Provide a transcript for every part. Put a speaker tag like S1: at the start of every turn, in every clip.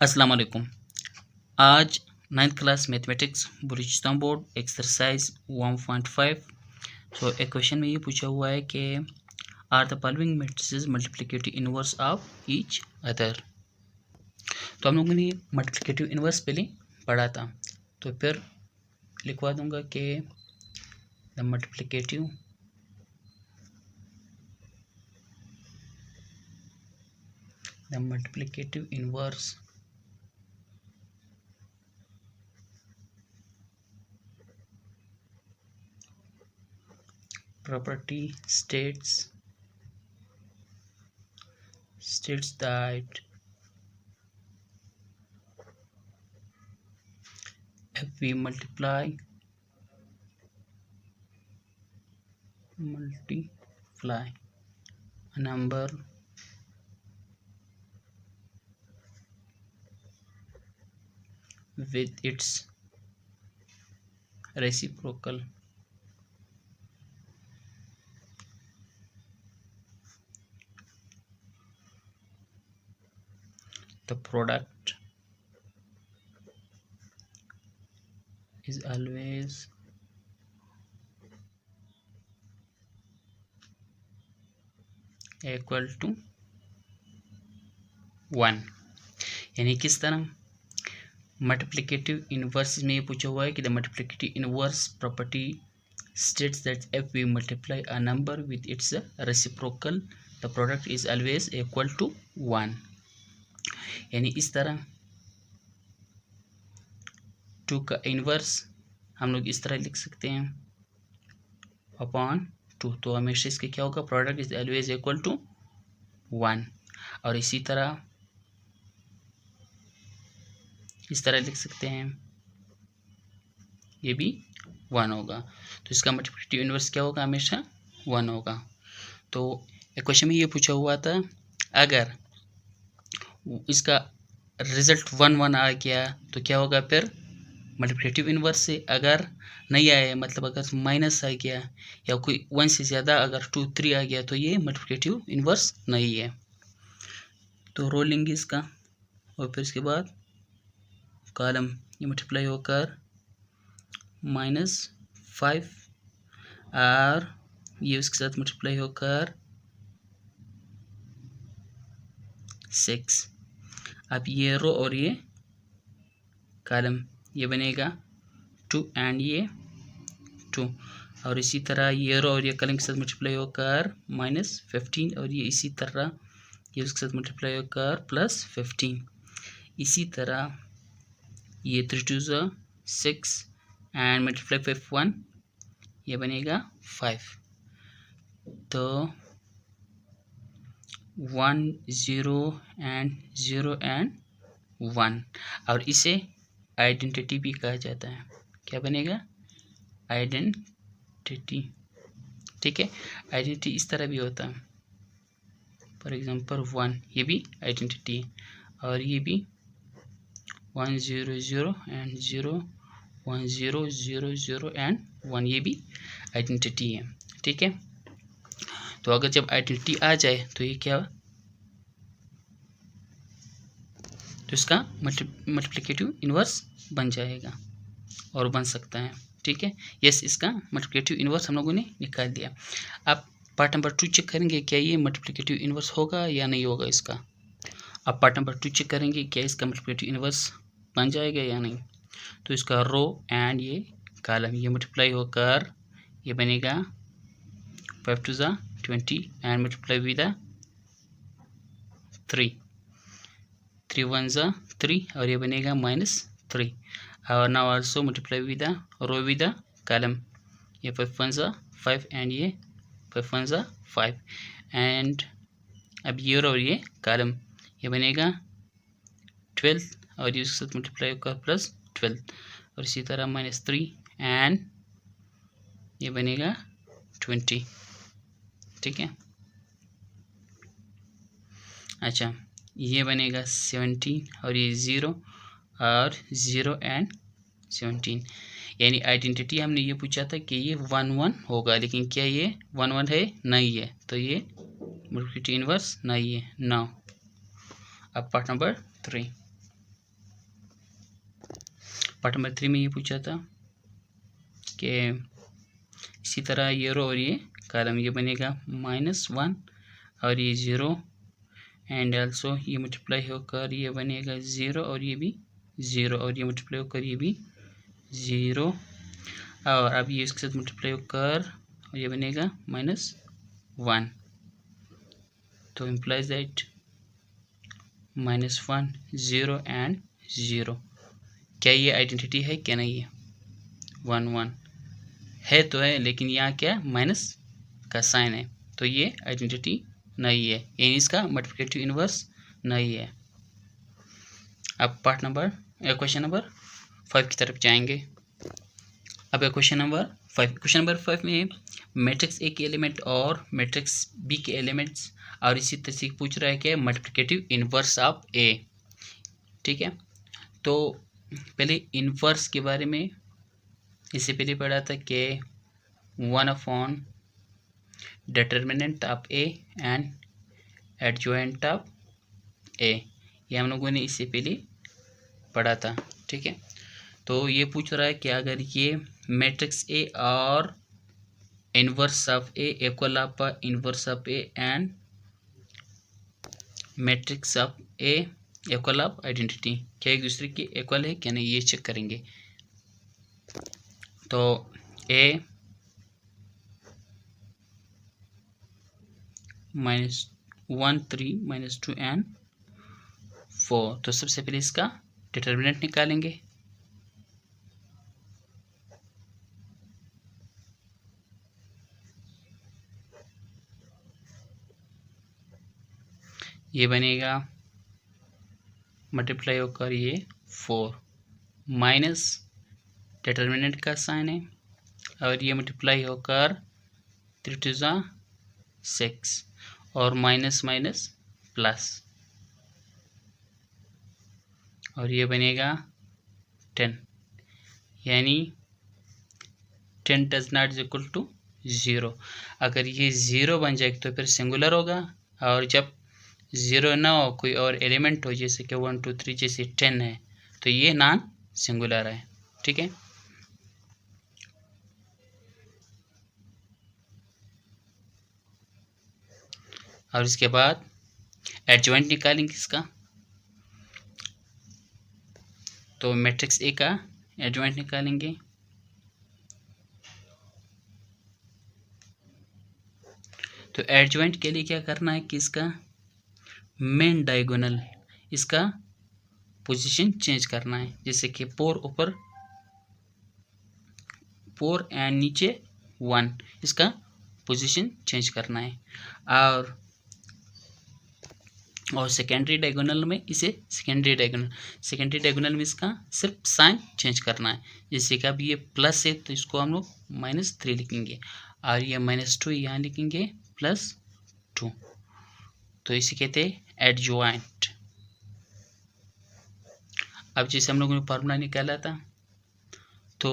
S1: अस्सलाम वालेकुम। आज 9th class mathematics Balochistan board exercise 1.5। So एक क्वेश्चन में ये पूछा हुआ है कि are the following matrices multiplicative inverse of each other. तो हम लोगों ने मल्टीप्लिकेटिव इनवर्स पहले पढ़ा था, तो फिर लिखवा दूंगा कि the multiplicative inverse property states that if we multiply a number with its reciprocal, the product is always equal to 1। यानी किस तरह मल्टीप्लिकेटिव इनवर्स में ये पूछा हुआ है कि the multiplicative inverse property states that if we multiply a number with its reciprocal the product is always equal to 1। यानी इस तरह 2 का इनवर्स हम लोग इस तरह लिख सकते हैं अपॉन 2, तो हमेशा इसके क्या होगा, product is always equal to 1। और इसी तरह इस तरह लिख सकते हैं, ये भी 1 होगा, तो इसका मल्टीप्लिकेटिव इनवर्स क्या होगा, हमेशा 1 होगा। तो एक क्वेश्चन में ये पूछा हुआ था अगर इसका रिजल्ट 1 आ गया तो क्या होगा फिर मल्टीप्लिकेटिव इनवर्स से। अगर नहीं आया, मतलब अगर माइनस आ गया या कोई 1 से ज़्यादा अगर 2, 3 आ गया तो ये मल्टीप्लिकेटिव इनवर्स नहीं है। तो रो लेंगे इसका और फिर इसके बाद कॉलम ये मल्टीप्लाई होकर -5 और ये उसके साथ मल्टीप्लाई होकर 6। अब ये रो और ये कॉलम ये बनेगा 2 एंड ये 2, और इसी तरह ये रो और ये कॉलम के साथ मल्टीप्लाई होकर -15 और ये इसी तरह ये उसके साथ मल्टीप्लाई होकर +15। इसी तरह ये 3 2 6 एंड मल्टीप्लाई 5 1 ये बनेगा 5। तो 1 0 एंड 0 एंड 1, और इसे आइडेंटिटी भी कहा जाता है। क्या बनेगा, आइडेंटिटी। ठीक है, आइडेंटिटी इस तरह भी होता है, फॉर एग्जांपल 1 ये भी आइडेंटिटी है, और ये भी 1 0 0 एंड 0 1 0 0 0 एंड 1 ये भी आइडेंटिटी है। ठीक है, तो अगर जब आइडेंटिटी आ जाए तो ये क्या, तो इसका मल्टीप्लिकेटिव इनवर्स बन जाएगा और बन सकता है। ठीक है, यस, इसका मल्टीप्लिकेटिव इनवर्स हम लोगों ने निकाल दिया। अब पार्ट नंबर 2 चेक करेंगे क्या ये मल्टीप्लिकेटिव इनवर्स होगा या नहीं होगा इसका। अब पार्ट नंबर 2 चेक करेंगे क्या इसका मल्टीप्लिकेटिव इनवर्स बन जाएगा या नहीं। तो इसका रो एंड ये कॉलम ये मल्टीप्लाई होकर ये बनेगा 5 2 20 एंड मल्टीप्लाई विद 3 3 1 3 और ये बनेगा -3, और now also multiply with row with column ये 5 1 5 एंड ये 5 1 5 एंड अब ये रो और ये कॉलम ये बनेगा 12 और ये उसके साथ मल्टीप्लाई होकर +12, और इसी तरह -3 एंड ये बनेगा 20। ठीक है, अच्छा ये बनेगा 17 और ये 0 और 0 एंड 17। यानी आइडेंटिटी हमने ये पूछा था कि ये 1 1 होगा, लेकिन क्या ये 1 1 है, नहीं है, तो ये मल्टीप्लिकेटिव इनवर्स नहीं है। नाउ अब पार्ट नंबर 3 पार्ट नंबर 3 में ये पूछा था कि इसी तरह ये रो और ये कॉलम, ये बनेगा -1 और ये 0 एंड ऑल्सो ये मल्टीप्लाई होकर ये बनेगा 0 और ये भी 0 और ये मल्टीप्लाई होकर ये भी 0 और अब ये इसके साथ मल्टीप्लाई होकर और ये बनेगा -1। तो इम्प्लाइज दैट -1 0 एंड 0। क्या ये आइडेंटिटी है क्या नहीं है? 1 1 है तो है, लेकिन यहाँ क्या माइनस का साइन है, तो ये आइडेंटिटी नहीं है, यानी इसका मल्टीप्लिकेटिव इनवर्स नहीं है। अब क्वेश्चन नंबर 5 की तरफ जाएंगे। अब क्वेश्चन नंबर 5 में मैट्रिक्स ए के एलिमेंट और मैट्रिक्स बी के एलिमेंट्स और इसी तरह से पूछ रहा है कि मल्टीप्लिकेटिव इनवर्स ऑफ ए। ठीक है, तो पहले इनवर्स के बारे में इससे पहले पढ़ा था कि 1 determinant of A and adjoint of A, ये हम लोगों ने इससे पहले पढ़ा था। ठीक है, तो ये पूछ रहा है कि अगर ये मैट्रिक्स ए और inverse of A equal of inverse of A and matrix of A equal of identity, क्या एक दूसरे की इक्वल है क्या नहीं, ये चेक करेंगे। तो ए -1 3 -2 एंड 4, तो सबसे पहले इसका डिटर्मिनेंट निकालेंगे। ये बनेगा मल्टीप्लाई होकर ये 4 माइनस डिटर्मिनेंट का साइन है और ये मल्टीप्लाई होकर 3 2 6 और माइनस माइनस प्लस और ये बनेगा 10, यानी 10 does not is equal to 0। अगर ये 0 बन जाए तो फिर सिंगुलर होगा, और जब 0 ना हो कोई और एलिमेंट हो जैसे कि 1 2 3 जैसे 10 है तो ये नॉन सिंगुलर है। ठीक है, और इसके बाद एडजॉइंट निकालेंगे इसका। तो मैट्रिक्स ए का एडजॉइंट निकालेंगे। तो एडजॉइंट के लिए क्या करना है कि इसका मेन डायगोनल, इसका पोजीशन चेंज करना है, जैसे कि 4 ऊपर 4 एंड नीचे 1, इसका पोजीशन चेंज करना है। और सेकेंडरी डायगोनल में इसे सेकेंडरी डायगोनल में इसका सिर्फ साइन चेंज करना है, जैसे कि अब ये प्लस है तो इसको हम लोग -3 लिखेंगे और ये -2 यहाँ लिखेंगे +2, तो इसे कहते हैं एडजॉइंट। अब जैसे हम लोगों ने फार्मूला निकाला था, तो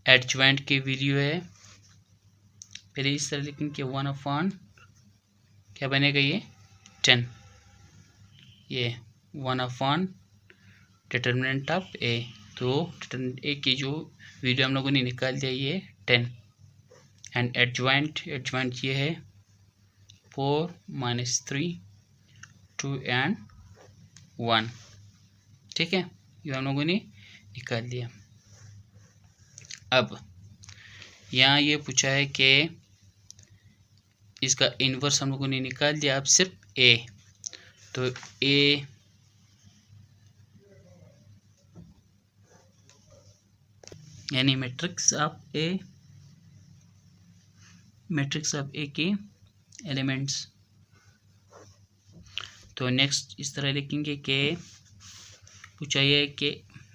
S1: एडजॉइंट की वैल्यू है, पहले इस तरह लिखेंगे 1 क्या बनेगा ये 10, ये 1 डिटर्मिनेंट ऑफ ए, तो डिटर्मिनेंट ए की जो वैल्यू हम लोगों ने निकाल दिया ये 10 एंड एडजॉइंट ये है 4 -3 2 एंड 1। ठीक है, ये हम लोगों ने निकाल दिया। अब यहाँ ये पूछा है कि इसका इन्वर्स हम लोगों ने निकाल दिया, अब सिर्फ ए, तो ए यानी मैट्रिक्स ऑफ ए के एलिमेंट्स। तो नेक्स्ट इस तरह लिखेंगे कि पूछा है कि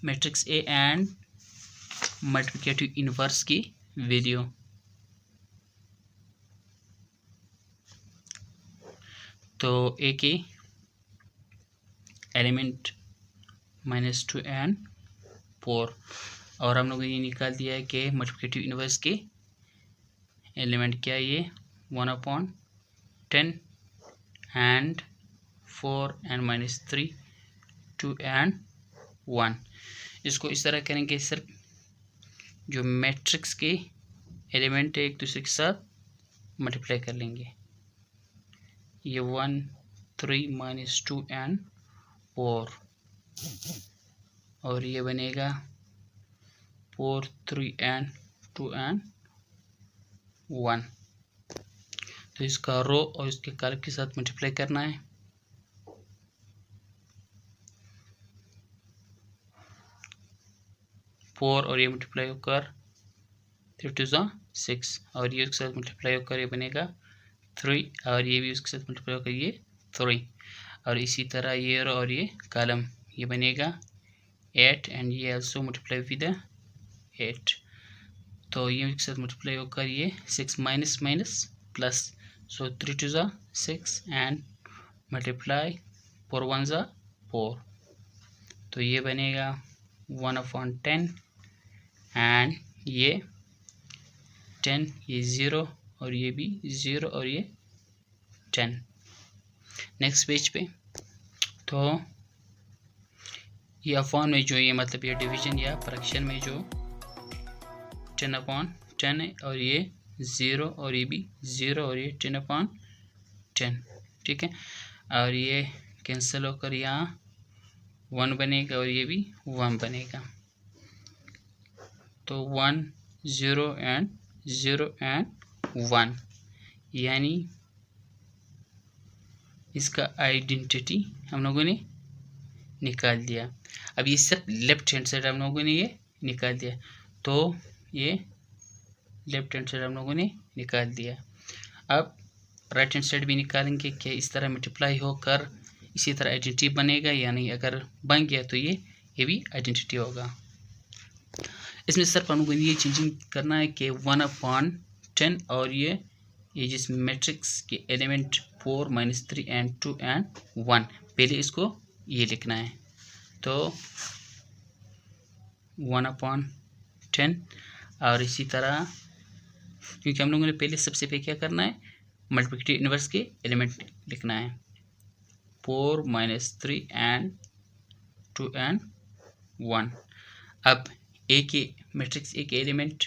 S1: matrix A and multiplicative inverse की वैल्यू। तो ए के एलिमेंट -2 एंड 4, और हम लोगों ने ये निकाल दिया है कि मल्टीप्लिकेटिव इनवर्स के एलिमेंट क्या है, ये 1/10 एंड 4 एंड -3 2 एंड 1। इसको इस तरह करेंगे सर, जो मैट्रिक्स के एलिमेंट है एक दूसरे के साथ मल्टीप्लाई कर लेंगे। ये 1 3 -2 एंड 4 और ये बनेगा 4 3 एंड 2 एंड 1। तो इसका रो और इसके कॉलम के साथ मल्टीप्लाई करना है। फोर और ये मल्टीप्लाई होकर 3 2 6 और ये उसके साथ मल्टीप्लाई होकर ये बनेगा 3 और ये भी उसके साथ मल्टीप्लाई होकर ये 3 और इसी तरह ये रो और ये कॉलम ये बनेगा 8 एंड ये आल्सो मल्टीप्लाई विद 8। तो ये एक साथ मल्टीप्लाई होकर ये 6 minus minus plus, so 3 2 6 and multiply 4 1 4। तो ये बनेगा 1/10 एंड ये 10, ये 0 और ये भी 0 और ये 10। नेक्स्ट पेज पे तो ये अपॉन में जो ये मतलब ये डिवीजन या फ्रैक्शन में जो 10/10 है और ये 0 और ये भी 0 और ये 10/10, ठीक है। और ये कैंसिल होकर यहाँ 1 बनेगा और ये भी 1 बनेगा। तो 1 0 एंड 1 यानी इसका आइडेंटिटी हम लोगों ने निकाल दिया। अब ये सब लेफ्ट हैंड साइड हम लोगों ने ये निकाल दिया, तो ये लेफ्ट हैंड साइड हम लोगों ने निकाल दिया। अब राइट हैंड साइड भी निकालेंगे कि इस तरह मल्टीप्लाई होकर इसी तरह आइडेंटिटी बनेगा या नहीं। अगर बन गया तो ये भी आइडेंटिटी होगा। इसमें सिर्फ हम लोगों ने ये चेंजिंग करना है कि 1/10 और ये जिस मैट्रिक्स के एलिमेंट 4 -3 एंड 2 एंड 1 पहले इसको ये लिखना है। तो 1/10 और इसी तरह क्योंकि हम लोगों ने पहले सबसे पहले क्या करना है, मल्टीप्लिकेटिव इनवर्स के एलिमेंट लिखना है 4 -3 एंड 2 एंड 1। अब ए के मैट्रिक्स ए के एलिमेंट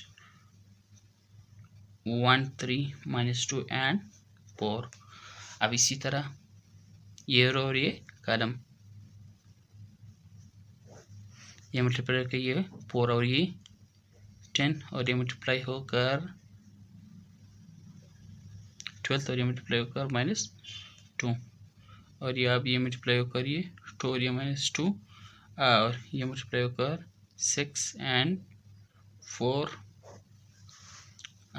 S1: 1 3 -2 एंड 4। अब इसी तरह ये रो और ये कॉलम ये मल्टीप्लाई करके ये 4 और ये 10 और ये मल्टीप्लाई होकर 12 और ये मल्टीप्लाई होकर -2 और ये अब ये मल्टीप्लाई होकर ये 2 और ये -2 और ये मल्टीप्लाई होकर 6 एंड 4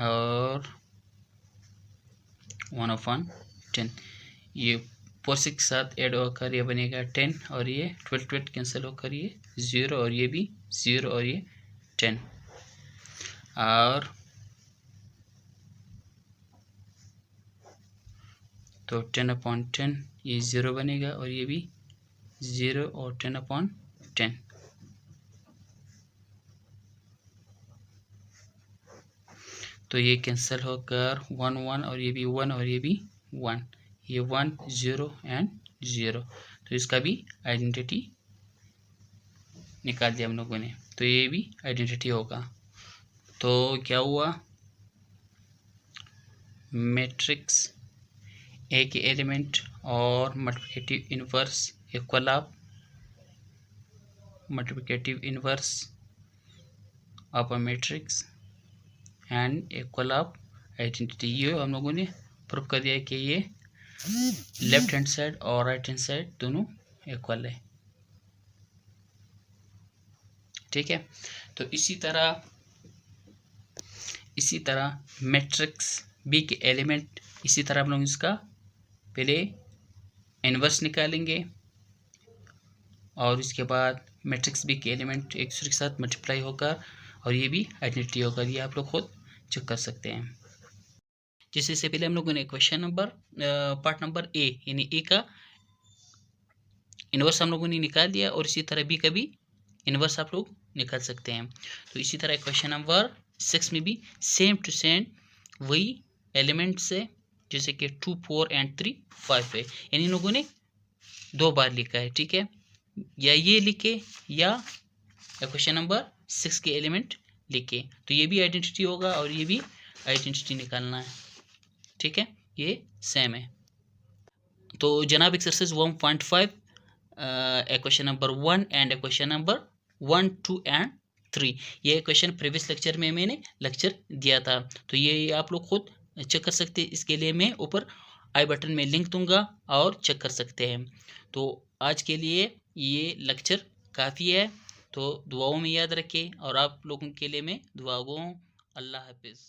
S1: और 1/10। ये 4 6 के साथ ऐड होकर ये बनेगा 10 और ये 12 कैंसिल होकर ये 0 और ये भी 0 और ये 10 और तो 10/10 ये 0 बनेगा और ये भी 0 और 10/10। तो ये कैंसिल होकर 1 1 और ये भी 1 और ये भी 1, ये 1 0 एंड 0। तो इसका भी आइडेंटिटी निकाल दिया हम लोगों ने, तो ये भी आइडेंटिटी होगा। तो क्या हुआ, मैट्रिक्स ए के एलिमेंट और multiplicative inverse equal of multiplicative inverse of a matrix and equal of identity. ये हम लोगों ने प्रूव कर दिया है कि ये लेफ्ट हैंड साइड और राइट हैंड साइड दोनों इक्वल है, ठीक है। तो इसी तरह मैट्रिक्स बी के एलिमेंट इसी तरह हम लोग इसका पहले इनवर्स निकालेंगे और इसके बाद मैट्रिक्स बी के एलिमेंट एक दूसरे के साथ मल्टीप्लाई होकर और ये भी आइडेंटिटी होगा। ये आप लोग खुद चेक कर सकते हैं। जैसे से पहले हम लोगों ने question number part number A यानी ए का इनवर्स हम लोगों ने निकाल दिया और इसी तरह बी का भी इनवर्स आप लोग निकाल सकते हैं। तो इसी तरह क्वेश्चन नंबर 6 में भी सेम टू सेम वही एलिमेंट्स है, जैसे कि 2 4 एंड 3 5 है, यानी लोगों ने 2 बार लिखा है, ठीक है, या ये लिखे या क्वेश्चन नंबर 6 के एलिमेंट लिखे, तो ये भी आइडेंटिटी होगा और ये भी आइडेंटिटी निकालना है, ठीक है, ये सेम है। तो जनाब exercise 1.5 question number 1 and question number 1, 2 and 3, ये क्वेश्चन प्रीवियस लेक्चर में मैंने लेक्चर दिया था, तो ये आप लोग खुद चेक कर सकते हैं। इसके लिए मैं ऊपर आई बटन में लिंक दूंगा और चेक कर सकते हैं। तो आज के लिए ये लेक्चर काफ़ी है, तो दुआओं में याद रखें और आप लोगों के लिए मैं दुआ गो हूँ। अल्लाह हाफिज़।